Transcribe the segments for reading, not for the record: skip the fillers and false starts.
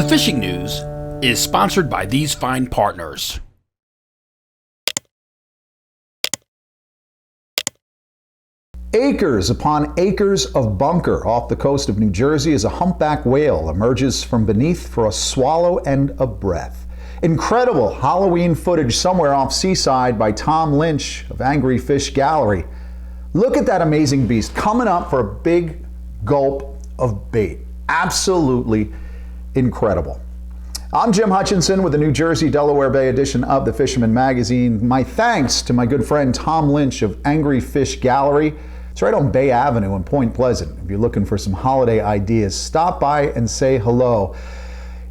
The Fishing News is sponsored by these fine partners. Acres upon acres of bunker off the coast of New Jersey as a humpback whale emerges from beneath for a swallow and a breath. Incredible Halloween footage somewhere off Seaside by Tom Lynch of Angry Fish Gallery. Look at that amazing beast coming up for a big gulp of bait. Absolutely incredible. I'm Jim Hutchinson with the New Jersey Delaware Bay edition of the Fisherman magazine. My thanks to my good friend Tom Lynch of Angry Fish Gallery. It's right on Bay Avenue in Point Pleasant. If you're looking for some holiday ideas, stop by and say hello.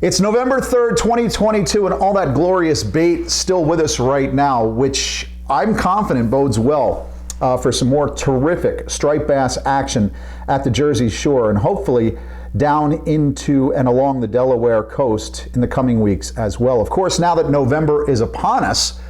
It's November 3rd, 2022, and all that glorious bait still with us right now, which I'm confident bodes well for some more terrific striped bass action at the Jersey Shore and hopefully down into and along the Delaware coast in the coming weeks as well. Of course, now that November is upon us,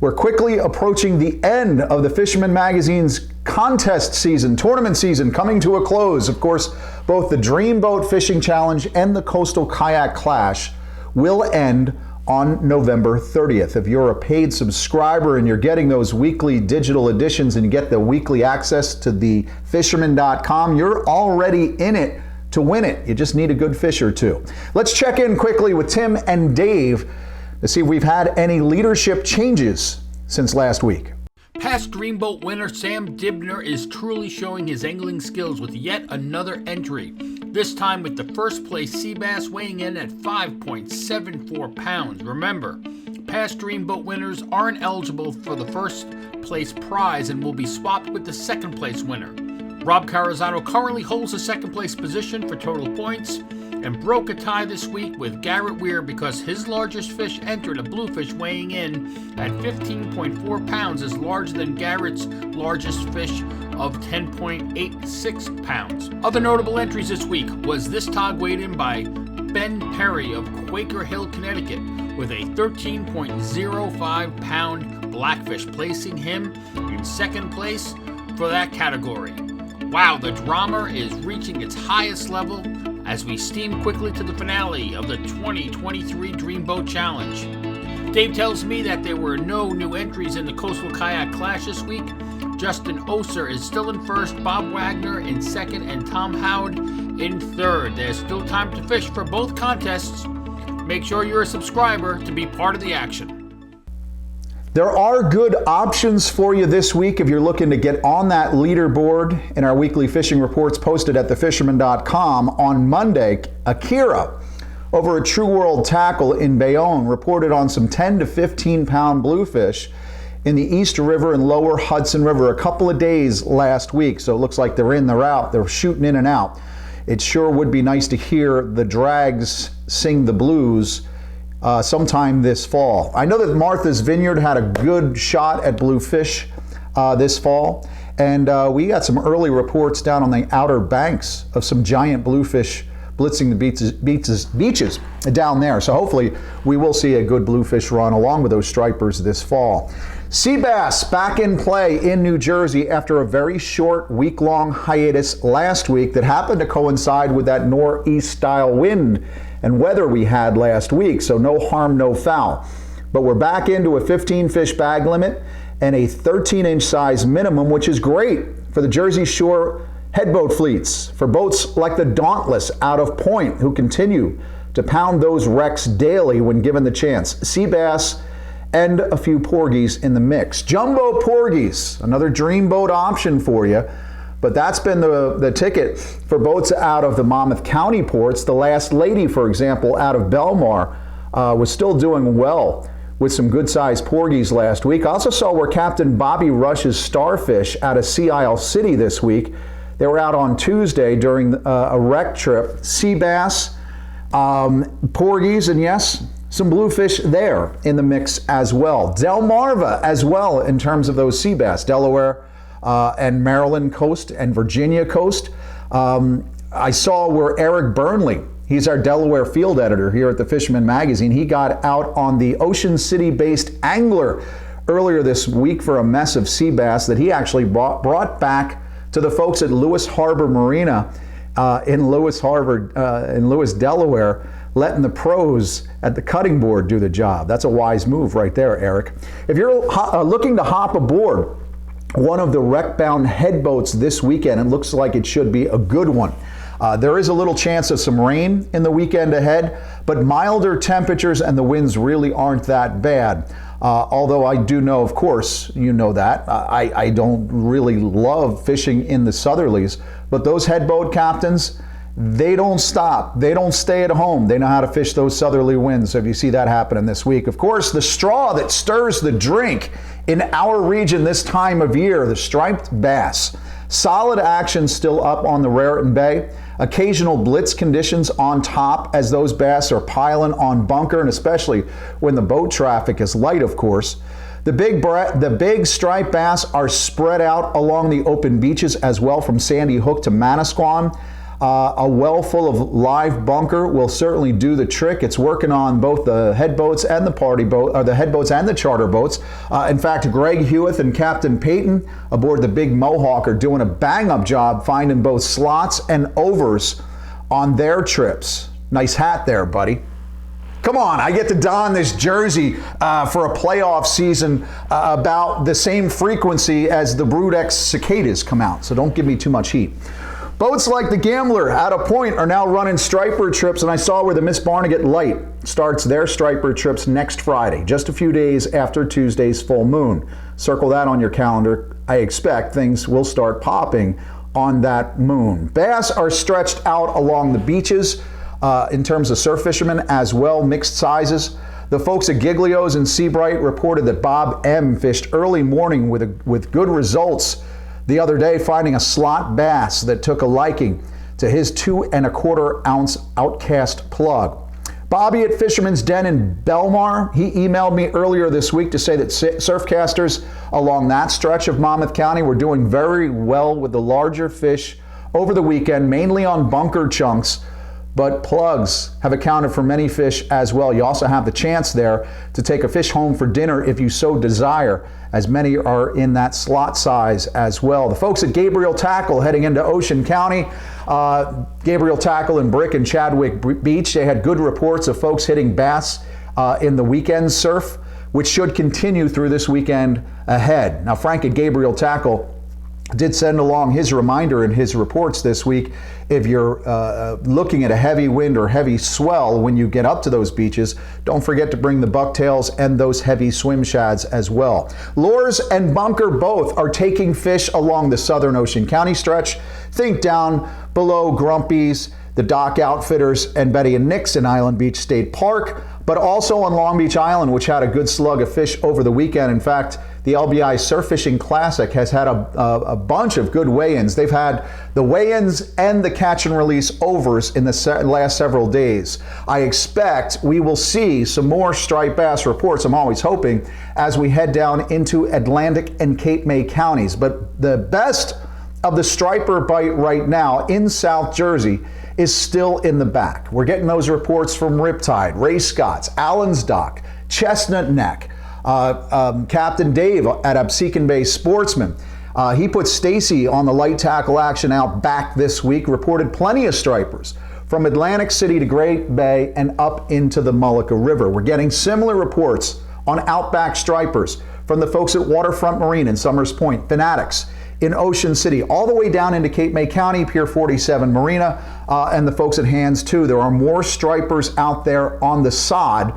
we're quickly approaching the end of the Fisherman magazine's contest season, tournament season coming to a close. Of course, both the Dreamboat Fishing Challenge and the Coastal Kayak Clash will end on November 30th. If you're a paid subscriber and you're getting those weekly digital editions and you get the weekly access to the fisherman.com, you're already in it to win it. You just need a good fish or two. Let's check in quickly with Tim and Dave to see if we've had any leadership changes since last week. Past Dreamboat winner Sam Dibner is truly showing his angling skills with yet another entry, this time with the first place sea bass weighing in at 5.74 pounds. Remember, past Dreamboat winners aren't eligible for the first place prize and will be swapped with the second place winner. Rob Carazano currently holds the second place position for total points and broke a tie this week with Garrett Weir because his largest fish entered, a bluefish weighing in at 15.4 pounds, is larger than Garrett's largest fish of 10.86 pounds. Other notable entries this week was this tog weighed in by Ben Perry of Quaker Hill, Connecticut, with a 13.05 pound blackfish, placing him in second place for that category. Wow, the drama is reaching its highest level as we steam quickly to the finale of the 2023 Dreamboat Challenge. Dave tells me that there were no new entries in the Coastal Kayak Clash this week. Justin Oser is still in first, Bob Wagner in second, and Tom Howard in third. There's still time to fish for both contests. Make sure you're a subscriber to be part of the action. There are good options for you this week if you're looking to get on that leaderboard in our weekly fishing reports posted at thefisherman.com. On Monday, Akira over at True World Tackle in Bayonne reported on some 10 to 15 pound bluefish in the East River and Lower Hudson River a couple of days last week. So it looks like they're in, they're out, they're shooting in and out. It sure would be nice to hear the drags sing the blues sometime this fall. I know that Martha's Vineyard had a good shot at bluefish this fall, and we got some early reports down on the Outer Banks of some giant bluefish blitzing the beaches down there. So hopefully we will see a good bluefish run along with those stripers this fall. Sea bass back in play in New Jersey after a very short week-long hiatus last week that happened to coincide with that northeast style wind and weather we had last week, so no harm, no foul. But we're back into a 15 fish bag limit and a 13-inch size minimum, which is great for the Jersey Shore headboat fleets, for boats like the Dauntless out of Point, who continue to pound those wrecks daily when given the chance. Sea bass and a few porgies in the mix. Jumbo porgies, another Dreamboat option for you. But that's been the ticket for boats out of the Monmouth County ports. The Last Lady, for example, out of Belmar, was still doing well with some good-sized porgies last week. I also saw where Captain Bobby Rush's Starfish out of Sea Isle City this week. They were out on Tuesday during a wreck trip. Sea bass, porgies, and yes, some bluefish there in the mix as well. Delmarva as well in terms of those sea bass. Delaware and Maryland coast and Virginia coast. I saw where Eric Burnley, he's our Delaware field editor here at the Fisherman magazine, he got out on the Ocean City-based Angler earlier this week for a mess of sea bass that he actually brought back to the folks at Lewis Harbor Marina in Lewis, Delaware, letting the pros at the cutting board do the job. That's a wise move right there, Eric. If you're looking to hop aboard one of the wreck-bound head boats this weekend, it looks like it should be a good one. There is a little chance of some rain in the weekend ahead, but milder temperatures and the winds really aren't that bad. Although I do know, of course, you know that, I don't really love fishing in the southerlies, but those head boat captains, they don't stop. They don't stay at home. They know how to fish those southerly winds. So if you see that happening this week, of course, the straw that stirs the drink in our region this time of year, the striped bass. Solid action still up on the Raritan Bay. Occasional blitz conditions on top as those bass are piling on bunker, and especially when the boat traffic is light, of course. The big striped bass are spread out along the open beaches as well, from Sandy Hook to Manasquan. A well full of live bunker will certainly do the trick. It's working on both the head boats and the party boat, or the head boats and the charter boats. In fact, Greg Hewitt and Captain Peyton aboard the Big Mohawk are doing a bang-up job finding both slots and overs on their trips. Nice hat there, buddy. Come on, I get to don this jersey for a playoff season about the same frequency as the Brood-X cicadas come out, so don't give me too much heat. Boats like the Gambler at a point are now running striper trips, and I saw where the Miss Barnegat Light starts their striper trips next Friday, just a few days after Tuesday's full moon. Circle that on your calendar. I expect things will start popping on that moon. Bass are stretched out along the beaches in terms of surf fishermen as well, mixed sizes. The folks at Giglio's and Seabright reported that Bob M. fished early morning with good results the other day, finding a slot bass that took a liking to his 2¼ ounce Outcast plug. Bobby at Fisherman's Den in Belmar, he emailed me earlier this week to say that surfcasters along that stretch of Monmouth County were doing very well with the larger fish over the weekend, mainly on bunker chunks, but plugs have accounted for many fish as well. You also have the chance there to take a fish home for dinner if you so desire, as many are in that slot size as well. The folks at Gabriel Tackle heading into Ocean County, Gabriel Tackle and Brick and Chadwick Beach, they had good reports of folks hitting bass in the weekend surf, which should continue through this weekend ahead. Now, Frank at Gabriel Tackle did send along his reminder in his reports this week. If you're looking at a heavy wind or heavy swell when you get up to those beaches, don't forget to bring the bucktails and those heavy swim shads as well. Lures and Bunker both are taking fish along the southern Ocean County stretch. Think down below Grumpy's, the Dock Outfitters, and Betty and Nick's in Island Beach State Park, but also on Long Beach Island, which had a good slug of fish over the weekend. In fact, the LBI Surf Fishing Classic has had a bunch of good weigh-ins. They've had the weigh-ins and the catch and release overs in the last several days. I expect we will see some more striped bass reports, I'm always hoping, as we head down into Atlantic and Cape May counties. But the best of the striper bite right now in South Jersey is still in the back. We're getting those reports from Riptide, Ray Scott's, Allen's Dock, Chestnut Neck, Captain Dave at Absecon Bay Sportsman. He put Stacy on the light tackle action out back this week, reported plenty of stripers from Atlantic City to Great Bay and up into the Mullica River. We're getting similar reports on outback stripers from the folks at Waterfront Marine in Summers Point, Fanatics in Ocean City, all the way down into Cape May County, Pier 47 Marina, and the folks at Hands too. There are more stripers out there on the sod.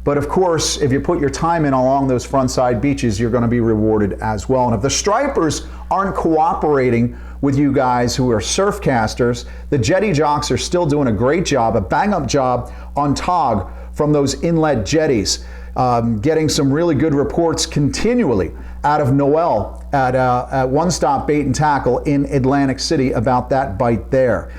But of course, if you put your time in along those frontside beaches, you're going to be rewarded as well. And if the stripers aren't cooperating with you guys who are surf casters, the jetty jocks are still doing a great job, a bang-up job on tautog from those inlet jetties. Getting some really good reports continually out of Noel at One Stop Bait and Tackle in Atlantic City about that bite there.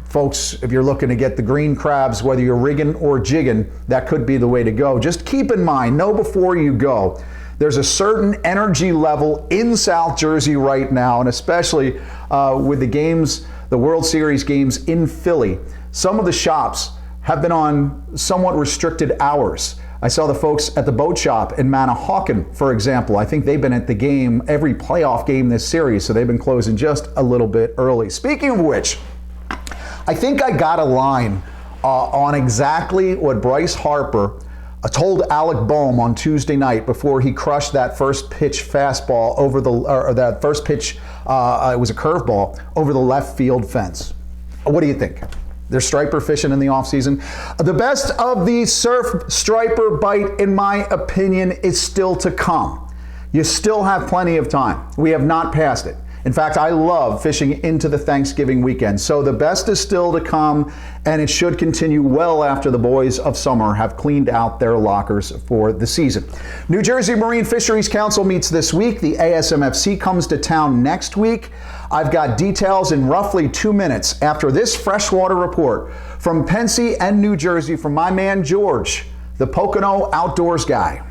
Folks, if you're looking to get the green crabs, whether you're rigging or jigging, that could be the way to go. Just keep in mind, know before you go, there's a certain energy level in South Jersey right now, and especially with the games, the World Series games in Philly. Some of the shops have been on somewhat restricted hours. I saw the folks at the boat shop in Manahawkin, for example. I think they've been at the game, every playoff game this series, so they've been closing just a little bit early. Speaking of which, I think I got a line on exactly what Bryce Harper told Alec Boehm on Tuesday night before he crushed that first pitch fastball over that first pitch, it was a curveball, over the left field fence. What do you think? They're striper fishing in the offseason. The best of the surf striper bite, in my opinion, is still to come. You still have plenty of time. We have not passed it. In fact, I love fishing into the Thanksgiving weekend. So the best is still to come, and it should continue well after the boys of summer have cleaned out their lockers for the season. New Jersey Marine Fisheries Council meets this week. The ASMFC comes to town next week. I've got details in roughly 2 minutes after this freshwater report from Pensy and New Jersey from my man George, the Pocono outdoors guy.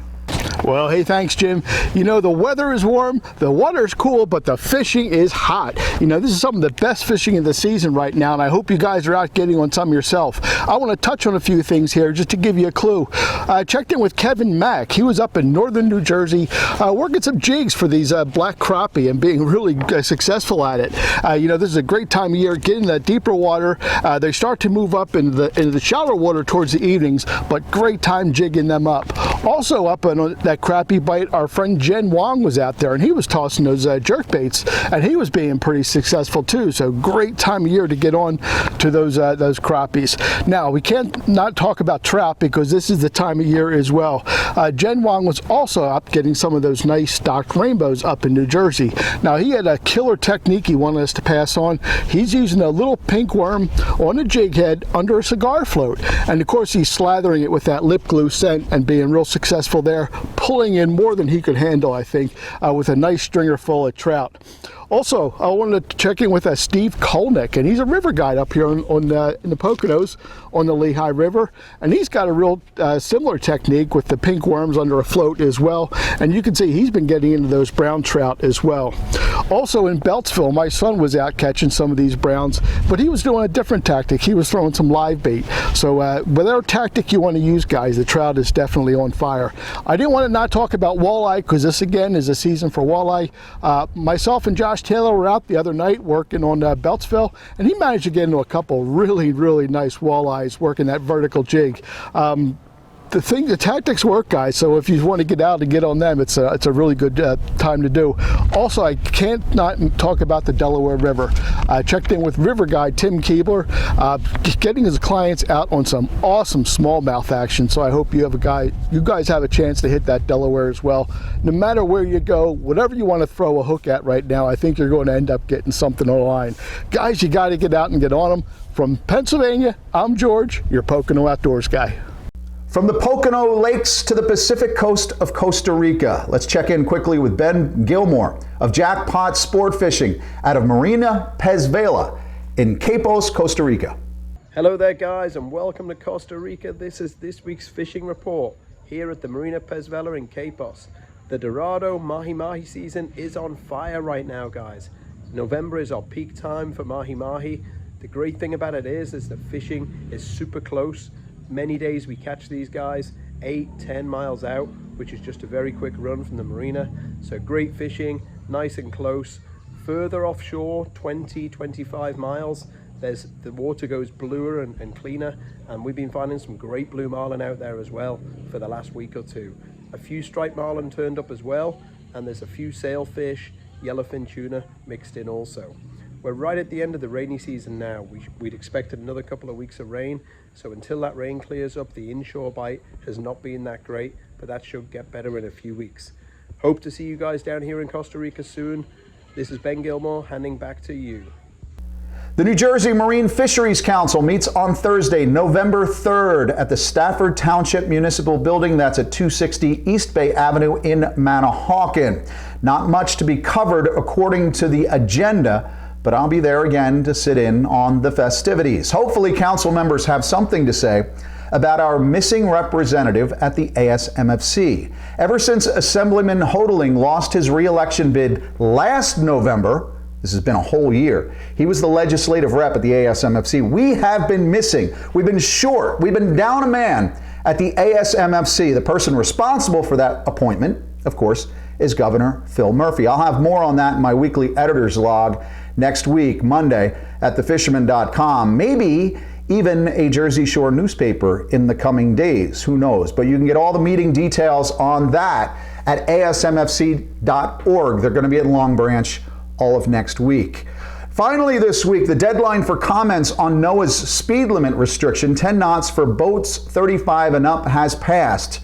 Well, hey, thanks, Jim. You know, the weather is warm, the water's cool, but the fishing is hot. You know, this is some of the best fishing in the season right now, and I hope you guys are out getting on some yourself. I want to touch on a few things here just to give you a clue. I checked in with Kevin Mack. He was up in northern New Jersey working some jigs for these black crappie and being really successful at it. You know, this is a great time of year. Get in that deeper water. They start to move up into the shallower water towards the evenings, but great time jigging them up. Also up on that crappie bite, our friend Jen Wong was out there and he was tossing those jerk baits, and he was being pretty successful too. So great time of year to get on to those crappies. Now we can't not talk about trout because this is the time of year as well. Jen Wong was also up getting some of those nice stocked rainbows up in New Jersey. Now he had a killer technique he wanted us to pass on. He's using a little pink worm on a jig head under a cigar float, and of course he's slathering it with that lip glue scent and being real successful there, pulling in more than he could handle, I think, with a nice stringer full of trout. Also, I wanted to check in with Steve Kolnick, and he's a river guide up here in the Poconos on the Lehigh River, and he's got a real similar technique with the pink worms under a float as well, and you can see he's been getting into those brown trout as well. Also in Beltsville, my son was out catching some of these browns, but he was doing a different tactic. He was throwing some live bait. So whatever tactic you want to use, guys, the trout is definitely on fire. I didn't want to not talk about walleye because this again is a season for walleye. Myself and Josh Taylor were out the other night working on Beltsville, and he managed to get into a couple really, really nice walleyes working that vertical jig. The tactics work, guys, so if you want to get out and get on them, it's a really good time to do. Also, I can't not talk about the Delaware River. I checked in with river guide Tim Keebler, getting his clients out on some awesome smallmouth action, so I hope you guys have a chance to hit that Delaware as well. No matter where you go, whatever you want to throw a hook at right now, I think you're going to end up getting something on the line. Guys, you got to get out and get on them. From Pennsylvania, I'm George, your Pocono outdoors guy. From the Pocono Lakes to the Pacific coast of Costa Rica, let's check in quickly with Ben Gilmore of Jackpot Sport Fishing out of Marina Pez Vela in Capos, Costa Rica. Hello there, guys, and welcome to Costa Rica. This is this week's fishing report here at the Marina Pez Vela in Capos. The Dorado mahi-mahi season is on fire right now, guys. November is our peak time for mahi-mahi. The great thing about it is the fishing is super close. Many days we catch these guys 8-10 miles out, which is just a very quick run from the marina. So great fishing, nice and close. Further offshore, 20-25 miles, the water goes bluer and cleaner, and we've been finding some great blue marlin out there as well for the last week or two. A few striped marlin turned up as well, and there's a few sailfish, yellowfin tuna mixed in also. We're right at the end of the rainy season now. We'd expected another couple of weeks of rain, so until that rain clears up, the inshore bite has not been that great, but that should get better in a few weeks. Hope to see you guys down here in Costa Rica soon. This is Ben Gilmore, handing back to you. The New Jersey Marine Fisheries Council meets on Thursday, November 3rd at the Stafford Township Municipal Building. That's at 260 East Bay Avenue in Manahawkin. Not much to be covered according to the agenda, but I'll be there again to sit in on the festivities. Hopefully council members have something to say about our missing representative at the ASMFC. Ever since Assemblyman Hodeling lost his re-election bid last November, this has been a whole year, he was the legislative rep at the ASMFC. We have been missing. We've been short. We've been down a man at the ASMFC. The person responsible for that appointment, of course, is Governor Phil Murphy. I'll have more on that in my weekly editor's log next week, Monday, at thefisherman.com. Maybe even a Jersey Shore newspaper in the coming days. Who knows? But you can get all the meeting details on that at asmfc.org. They're going to be at Long Branch all of next week. Finally this week, the deadline for comments on NOAA's speed limit restriction, 10 knots for boats 35 and up, has passed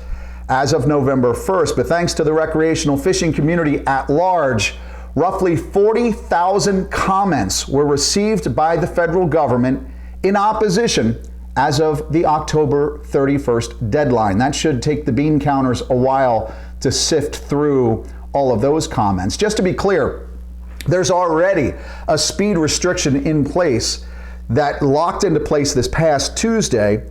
as of November 1st. But thanks to the recreational fishing community at large, roughly 40,000 comments were received by the federal government in opposition as of the October 31st deadline. That should take the bean counters a while to sift through all of those comments. Just to be clear, there's already a speed restriction in place that locked into place this past Tuesday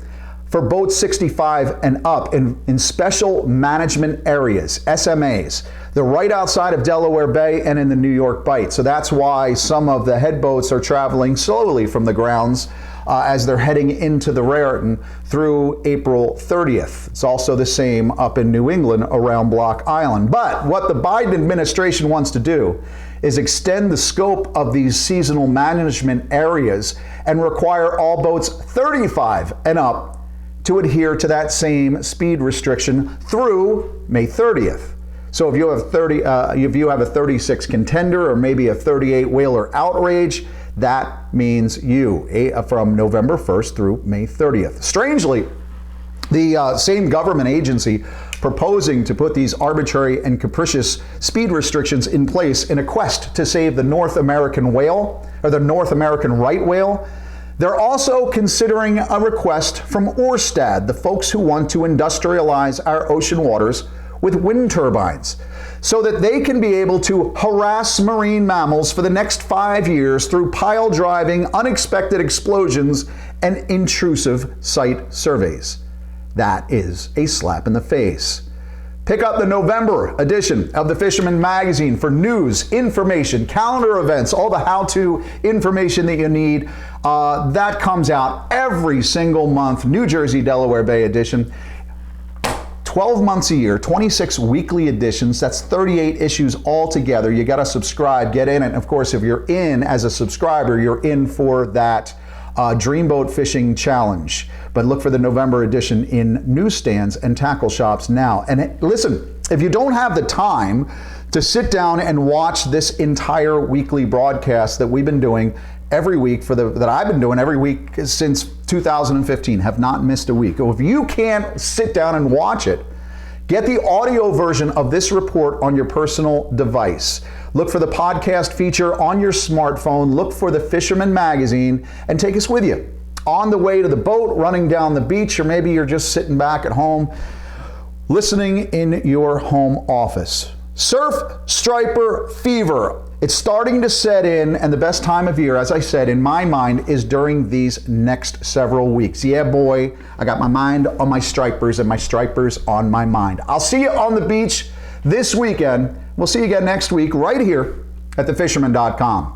for boats 65 and up in special management areas, SMAs. They're right outside of Delaware Bay and in the New York Bight. So that's why some of the head boats are traveling slowly from the grounds as they're heading into the Raritan through April 30th. It's also the same up in New England around Block Island. But what the Biden administration wants to do is extend the scope of these seasonal management areas and require all boats 35 and up to adhere to that same speed restriction through May 30th. So if you have a 36 Contender or maybe a 38 Whaler Outrage, that means you from November 1st through May 30th. Strangely, the same government agency proposing to put these arbitrary and capricious speed restrictions in place in a quest to save the North American whale, or the North American right whale, they're also considering a request from Ørsted, the folks who want to industrialize our ocean waters with wind turbines, so that they can be able to harass marine mammals for the next 5 years through pile driving, unexpected explosions, and intrusive site surveys. That is a slap in the face. Pick up the November edition of the Fisherman magazine for news, information, calendar events, all the how-to information that you need. That comes out every single month. New Jersey, Delaware Bay edition. 12 months a year, 26 weekly editions. That's 38 issues altogether. You got to subscribe, get in it. And of course, if you're in as a subscriber, you're in for that Dreamboat Fishing Challenge. But look for the November edition in newsstands and tackle shops now. And listen, if you don't have the time to sit down and watch this entire weekly broadcast that we've been doing every week that I've been doing every week since 2015, have not missed a week. If you can't sit down and watch it, get the audio version of this report on your personal device. Look for the podcast feature on your smartphone. Look for the Fisherman magazine and take us with you on the way to the boat, running down the beach, or maybe you're just sitting back at home listening in your home office. Surf striper fever. It's starting to set in, and the best time of year, as I said, in my mind, is during these next several weeks. Yeah, boy, I got my mind on my stripers and my stripers on my mind. I'll see you on the beach this weekend. We'll see you again next week right here at thefisherman.com.